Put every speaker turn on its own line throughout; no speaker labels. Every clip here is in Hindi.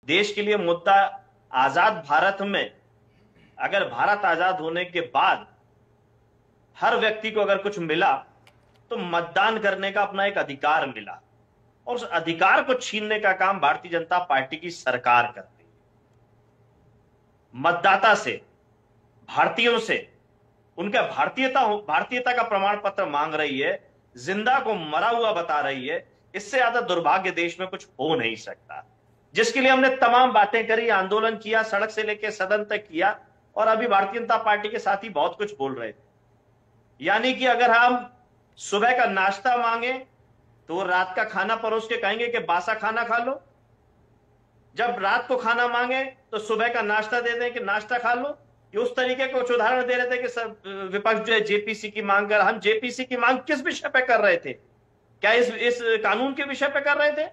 देश के लिए मुद्दा आजाद भारत में, अगर भारत आजाद होने के बाद हर व्यक्ति को अगर कुछ मिला तो मतदान करने का अपना एक अधिकार मिला, और उस अधिकार को छीनने का काम भारतीय जनता पार्टी की सरकार करती है। मतदाता से, भारतीयों से उनका भारतीयता का प्रमाण पत्र मांग रही है, जिंदा को मरा हुआ बता रही है। इससे ज्यादा दुर्भाग्य देश में कुछ हो नहीं सकता, जिसके लिए हमने तमाम बातें करी, आंदोलन किया, सड़क से लेकर सदन तक किया, और अभी भारतीय जनता पार्टी के साथी बहुत कुछ बोल रहे थे। यानी कि अगर हम सुबह का नाश्ता मांगे तो वो रात का खाना परोस के कहेंगे कि बासा खाना खा लो, जब रात को खाना मांगे तो सुबह का नाश्ता दे दें कि नाश्ता खा लो। ये उस तरीके का कुछ उदाहरण दे रहे थे कि सब विपक्ष जो है जेपीसी की मांग कर, हम जेपीसी की मांग किस विषय पे कर रहे थे? क्या इस कानून के विषय पे कर रहे थे?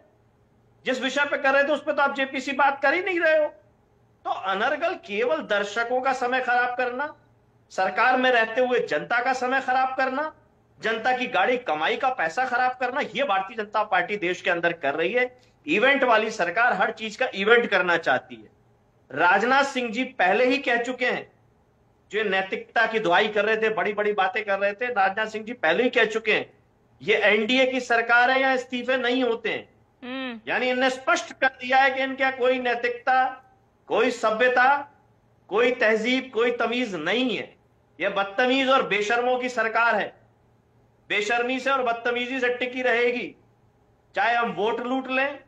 जिस विषय पे कर रहे थे उस पर तो आप जेपीसी बात कर ही नहीं रहे हो। तो अनर्गल केवल दर्शकों का समय खराब करना, सरकार में रहते हुए जनता का समय खराब करना, जनता की गाड़ी कमाई का पैसा खराब करना, यह भारतीय जनता पार्टी देश के अंदर कर रही है। इवेंट वाली सरकार हर चीज का इवेंट करना चाहती है। राजनाथ सिंह जी पहले ही कह चुके हैं, जो नैतिकता की दुहाई कर रहे थे, बड़ी बड़ी बातें कर रहे थे, राजनाथ सिंह जी पहले ही कह चुके हैं ये एनडीए की सरकार है, या इस्तीफे नहीं होते हैं। यानी इन्हें स्पष्ट कर दिया है कि इनका कोई नैतिकता, कोई सभ्यता, कोई तहजीब, कोई तमीज नहीं है। यह बदतमीज और बेशर्मों की सरकार है। बेशर्मी से और बदतमीजी से टिकी रहेगी, चाहे हम वोट लूट लें,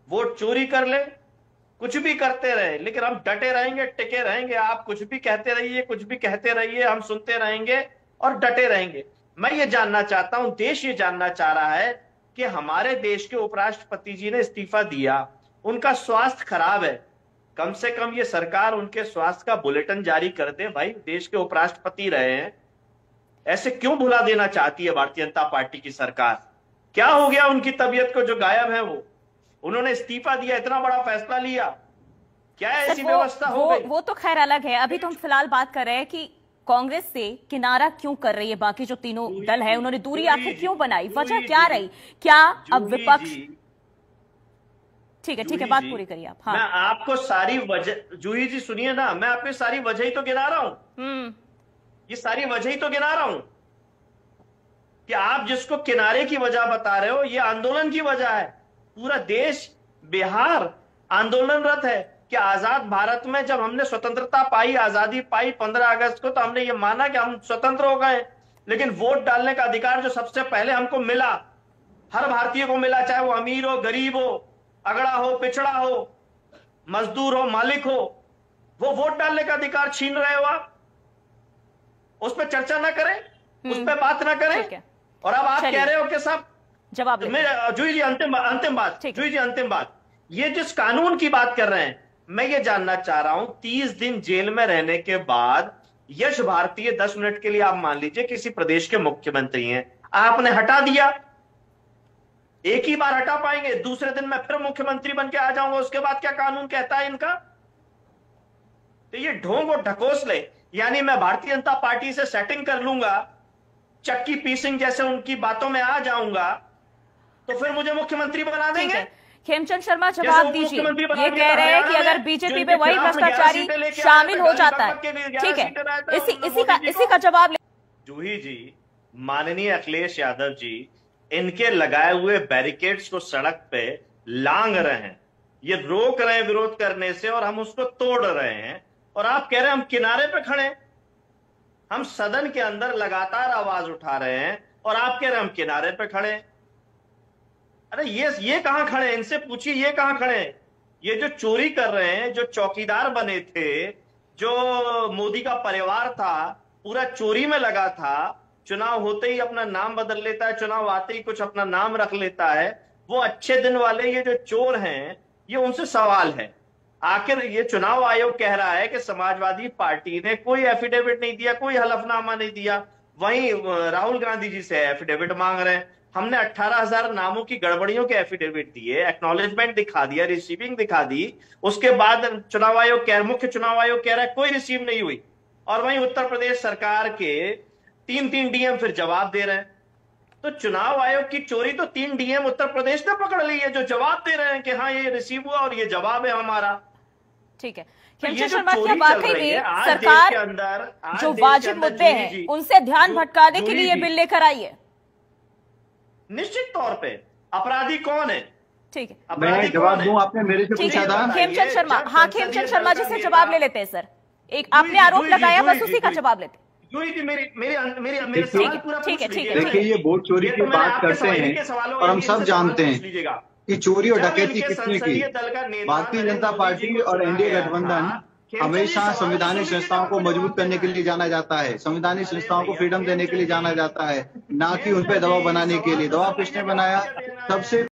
वोट चोरी कर लें, कुछ भी करते रहे, लेकिन हम डटे रहेंगे, टिके रहेंगे। आप कुछ भी कहते रहिए, कुछ भी कहते रहिए, हम सुनते रहेंगे और डटे रहेंगे। मैं ये जानना चाहता हूं, देश ये जानना चाह रहा है कि हमारे देश के उपराष्ट्रपति जी ने इस्तीफा दिया, उनका स्वास्थ्य खराब है, कम से कम ये सरकार उनके स्वास्थ्य का बुलेटिन जारी कर दे। भाई, देश के उपराष्ट्रपति रहे हैं, ऐसे क्यों भुला देना चाहती है भारतीय जनता पार्टी की सरकार? क्या हो गया उनकी तबीयत को जो गायब है? वो उन्होंने इस्तीफा दिया, इतना बड़ा फैसला लिया, क्या ऐसी व्यवस्था हो गई?
वो तो खैर अलग है। अभी तो हम फिलहाल बात कर रहे हैं कि कांग्रेस से किनारा क्यों कर रही है बाकी जो तीनों दल है, उन्होंने दूरी आखिर क्यों बनाई, वजह क्या रही? क्या अब विपक्ष? ठीक है, बात पूरी करिए आप। हाँ,
मैं आपको सारी वजह, जूही जी सुनिए ना, मैं आपको सारी वजह ही तो गिना रहा हूं। ये सारी वजह ही तो गिना रहा हूं कि आप जिसको किनारे की वजह बता रहे हो, ये आंदोलन की वजह है। पूरा देश, बिहार आंदोलनरत है कि आजाद भारत में जब हमने स्वतंत्रता पाई, आजादी पाई 15 अगस्त को, तो हमने ये माना कि हम स्वतंत्र हो गए। लेकिन वोट डालने का अधिकार जो सबसे पहले हमको मिला, हर भारतीय को मिला, चाहे वो अमीर हो, गरीब हो, अगड़ा हो, पिछड़ा हो, मजदूर हो, मालिक हो, वो वोट डालने का अधिकार छीन रहे हो आप। उस पर चर्चा ना करें, उस पर बात ना करें, और अब आप कह रहे हो कि सब
जवाब।
जूही जी अंतिम बात, जूही जी अंतिम बात, ये जिस कानून की बात कर रहे हैं, मैं ये जानना चाह रहा हूं, 30 दिन जेल में रहने के बाद यश भारतीय 10 मिनट के लिए, आप मान लीजिए किसी प्रदेश के मुख्यमंत्री हैं, आपने हटा दिया, एक ही बार हटा पाएंगे, दूसरे दिन मैं फिर मुख्यमंत्री बन के आ जाऊंगा, उसके बाद क्या कानून कहता है इनका? तो ये ढोंग और ढकोस ले, यानी मैं भारतीय जनता पार्टी से सेटिंग कर लूंगा, चक्की पीसिंग जैसे उनकी बातों में आ जाऊंगा, तो फिर मुझे मुख्यमंत्री बना देंगे।
खेमचंद शर्मा, जवाब दीजिए। ये कह रहे हैं कि अगर बीजेपी में वही भ्रष्टाचारी शामिल हो जाता है, ठीक है, इसी का जवाब।
जूही जी, माननीय अखिलेश यादव जी इनके लगाए हुए बैरिकेड्स को सड़क पे लांग रहे हैं, ये रोक रहे हैं विरोध करने से, और हम उसको तोड़ रहे हैं, और आप कह रहे हैं हम किनारे पे खड़े। हम सदन के अंदर लगातार आवाज उठा रहे हैं और आप कह रहे हैं हम किनारे पे खड़े। अरे ये कहां खड़े हैं? इनसे पूछिए ये कहां खड़े हैं? ये जो चोरी कर रहे हैं, जो चौकीदार बने थे, जो मोदी का परिवार था, पूरा चोरी में लगा था, चुनाव होते ही अपना नाम बदल लेता है, चुनाव आते ही कुछ अपना नाम रख लेता है, वो अच्छे दिन वाले ये जो चोर हैं, ये उनसे सवाल है। आखिर ये चुनाव आयोग कह रहा है कि समाजवादी पार्टी ने कोई एफिडेविट नहीं दिया, कोई हलफनामा नहीं दिया, वहीं राहुल गांधी जी से एफिडेविट मांग रहे हैं। हमने 18,000 नामों की गड़बड़ियों के एफिडेविट दिए, एक्नॉलेजमेंट दिखा दिया, रिसीविंग दिखा दी, उसके बाद चुनाव आयोग मुख्य चुनाव आयोग कह रहा है कोई रिसीव नहीं हुई, और वहीं उत्तर प्रदेश सरकार के 3 डीएम फिर जवाब दे रहे हैं। तो चुनाव आयोग की चोरी तो 3 डीएम उत्तर प्रदेश ने पकड़ ली है, जो जवाब दे रहे हैं कि हाँ ये रिसीव हुआ और ये जवाब है हमारा।
ठीक है,
तो ये
खेमचंद
जो
शर्मा, क्या
चोरी चल
वाकई
रही है
में
आज
सरकार
देश के अंदर, आज
जो
देश के
वाजिब
अंदर
मुद्दे हैं उनसे ध्यान भटकाने के लिए बिल लेकर आई है?
निश्चित तौर पे अपराधी कौन है?
ठीक है,
मैं जवाब दूं, आपने मेरे से
ठीक
पूछा था।
है खेमचंद शर्मा, हाँ खेमचंद शर्मा जी से जवाब ले लेते हैं सर। एक आपने आरोप लगाया, बस उसी का जवाब लेते हैं।
मेरे सवाल पूरा
ठीक है,
पूछ
ठीक है,
लीजिए।
देखिए, ये वोट चोरी
ये
की
तो मैंने
बात
आपके
करते
सवाल
हैं
के सवालों
और हम
के
सब
इनसे
जानते
सवाल
हैं
पूछ लीजिएगा।
कि चोरी और
जब
डकैती
इनके
किसने की।
संसदीय दल का नेता
भारतीय
नरेंद्र
जनता
मोदी
पार्टी
जी को
और
चुना
एनडीए
गया
गठबंधन
था। खेमचंद जी
हमेशा
सवाल
संवैधानिक
सुन लीजिए,
संस्थाओं को
आपको
मजबूत
जवाब
करने के
देना
लिए जाना जाता है, संवैधानिक
अरे
संस्थाओं को
भैया,
फ्रीडम देने के लिए जाना जाता है, ना कि उन पर दबाव बनाने के लिए। दबाव किसने बनाया? सबसे